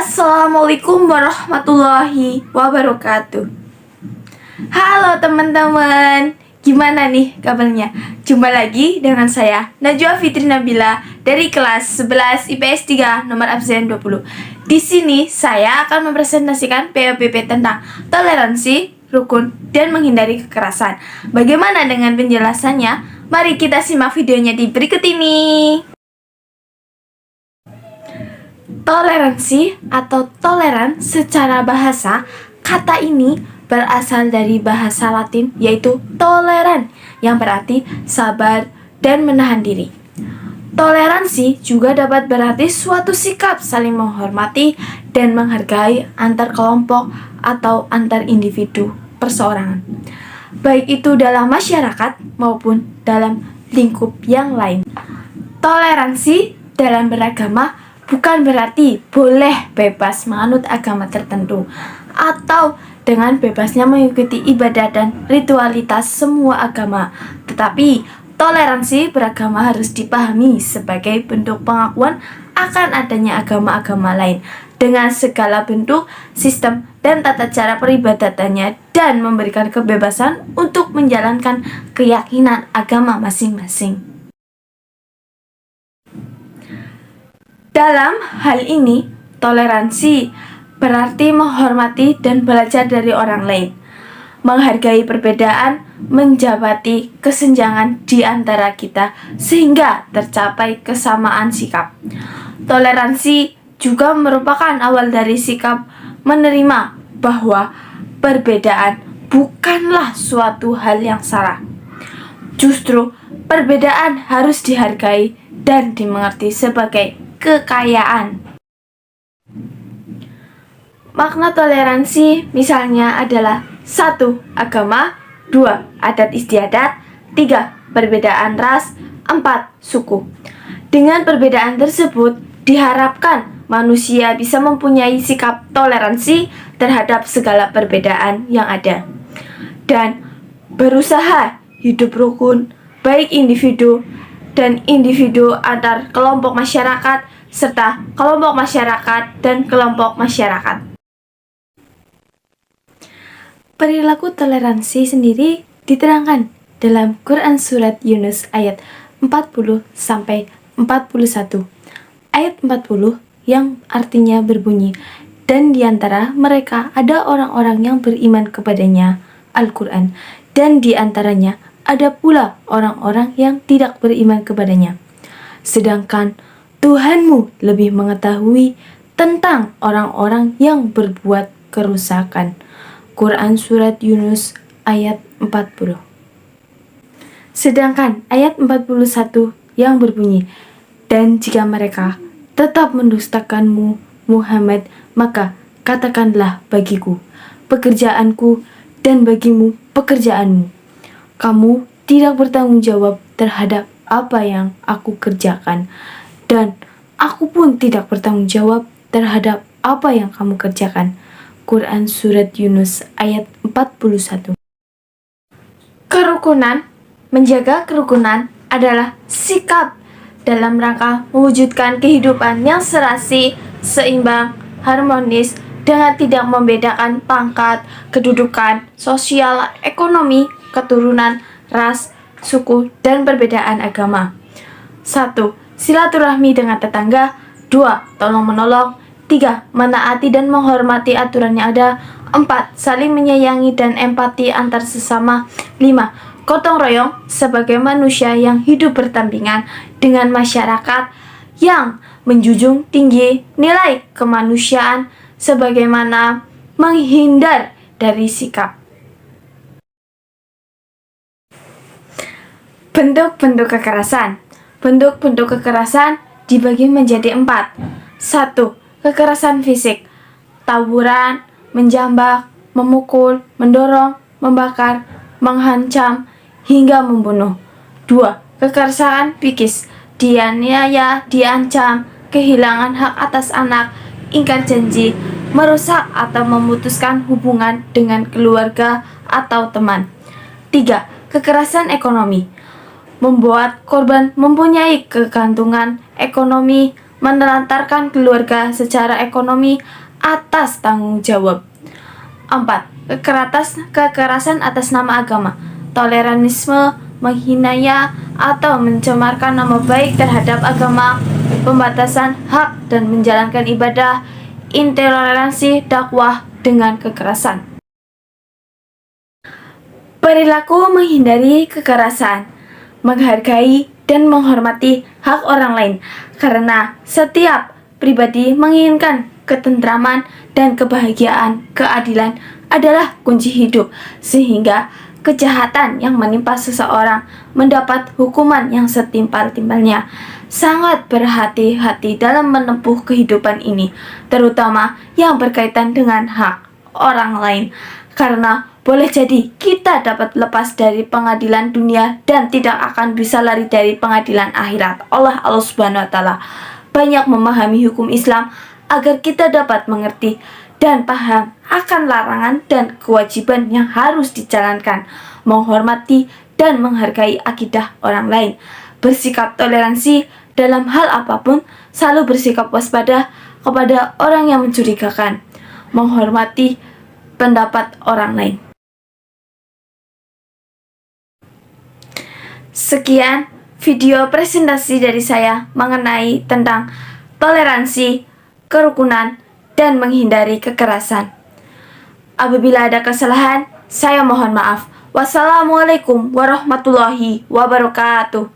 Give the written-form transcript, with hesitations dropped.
Assalamualaikum warahmatullahi wabarakatuh. Halo teman-teman, gimana nih kabarnya? Jumpa lagi dengan saya Najwa Fitri Nabila dari kelas 11 IPS 3 nomor absen 20. Di sini saya akan mempresentasikan PAPP tentang toleransi, rukun, dan menghindari kekerasan. Bagaimana dengan penjelasannya? Mari kita simak videonya di berikut ini. Toleransi atau toleran secara bahasa, kata ini berasal dari bahasa Latin yaitu toleran yang berarti sabar dan menahan diri. Toleransi juga dapat berarti suatu sikap saling menghormati dan menghargai antar kelompok atau antar individu perseorangan, baik itu dalam masyarakat maupun dalam lingkup yang lain. Toleransi dalam beragama bukan berarti boleh bebas menganut agama tertentu atau dengan bebasnya mengikuti ibadah dan ritualitas semua agama. Tetapi toleransi beragama harus dipahami sebagai bentuk pengakuan akan adanya agama-agama lain dengan segala bentuk, sistem, dan tata cara peribadatannya dan memberikan kebebasan untuk menjalankan keyakinan agama masing-masing. Dalam hal ini, toleransi berarti menghormati dan belajar dari orang lain, menghargai perbedaan, menjabati kesenjangan di antara kita sehingga tercapai kesamaan sikap. Toleransi juga merupakan awal dari sikap menerima bahwa perbedaan bukanlah suatu hal yang salah. Justru perbedaan harus dihargai dan dimengerti sebagai kekayaan. Makna toleransi misalnya adalah 1. Agama, 2. Adat istiadat, 3. Perbedaan ras, 4. Suku. Dengan perbedaan tersebut diharapkan manusia bisa mempunyai sikap toleransi terhadap segala perbedaan yang ada dan berusaha hidup rukun baik individu dan individu antar kelompok masyarakat serta kelompok masyarakat dan kelompok masyarakat. Perilaku toleransi sendiri diterangkan dalam Quran Surat Yunus ayat 40-41. Ayat 40 yang artinya berbunyi, dan diantara mereka ada orang-orang yang beriman kepadanya, Al-Quran, dan diantaranya ada pula orang-orang yang tidak beriman kepadanya. Sedangkan Tuhanmu lebih mengetahui tentang orang-orang yang berbuat kerusakan. Quran Surat Yunus ayat 40. Sedangkan ayat 41 yang berbunyi, dan jika mereka tetap mendustakanmu Muhammad, maka katakanlah bagiku pekerjaanku dan bagimu pekerjaanmu. Kamu tidak bertanggung jawab terhadap apa yang aku kerjakan, dan aku pun tidak bertanggung jawab terhadap apa yang kamu kerjakan. Quran Surat Yunus ayat 41. Kerukunan. Menjaga kerukunan adalah sikap dalam rangka mewujudkan kehidupan yang serasi, seimbang, harmonis, dengan tidak membedakan pangkat, kedudukan, sosial, ekonomi, keturunan, ras, suku, dan perbedaan agama. 1. Silaturahmi dengan tetangga. 2. Tolong-menolong. 3. Menaati dan menghormati aturan yang ada. 4. Saling menyayangi dan empati antar sesama. 5. Gotong royong sebagai manusia yang hidup berdampingan dengan masyarakat yang menjunjung tinggi nilai kemanusiaan sebagaimana menghindar dari sikap. Bentuk-bentuk kekerasan. Bentuk-bentuk kekerasan dibagi menjadi 4. 1. Kekerasan fisik. Tawuran, menjambak, memukul, mendorong, membakar, mengancam, hingga membunuh. 2. Kekerasan psikis. Dianiaya, diancam, kehilangan hak atas anak, ingkar janji, merusak atau memutuskan hubungan dengan keluarga atau teman. 3. Kekerasan ekonomi. Membuat korban mempunyai kegantungan ekonomi, menelantarkan keluarga secara ekonomi atas tanggung jawab. 4. Kekerasan atas nama agama, toleransialisme, menghinanya atau mencemarkan nama baik terhadap agama, pembatasan hak dan menjalankan ibadah, intoleransi dakwah dengan kekerasan. Perilaku menghindari kekerasan, menghargai dan menghormati hak orang lain, karena setiap pribadi menginginkan ketentraman dan kebahagiaan. Keadilan adalah kunci hidup, sehingga kejahatan yang menimpa seseorang mendapat hukuman yang setimpal-timpalnya. Sangat berhati-hati dalam menempuh kehidupan ini, terutama yang berkaitan dengan hak orang lain, karena boleh jadi kita dapat lepas dari pengadilan dunia dan tidak akan bisa lari dari pengadilan akhirat. Allah Subhanahu wa taala banyak memahami hukum Islam agar kita dapat mengerti dan paham akan larangan dan kewajiban yang harus dijalankan, menghormati dan menghargai akidah orang lain, bersikap toleransi dalam hal apapun, selalu bersikap waspada kepada orang yang mencurigakan, menghormati pendapat orang lain. Sekian video presentasi dari saya mengenai tentang toleransi, kerukunan, dan menghindari kekerasan. Apabila ada kesalahan, saya mohon maaf. Wassalamualaikum warahmatullahi wabarakatuh.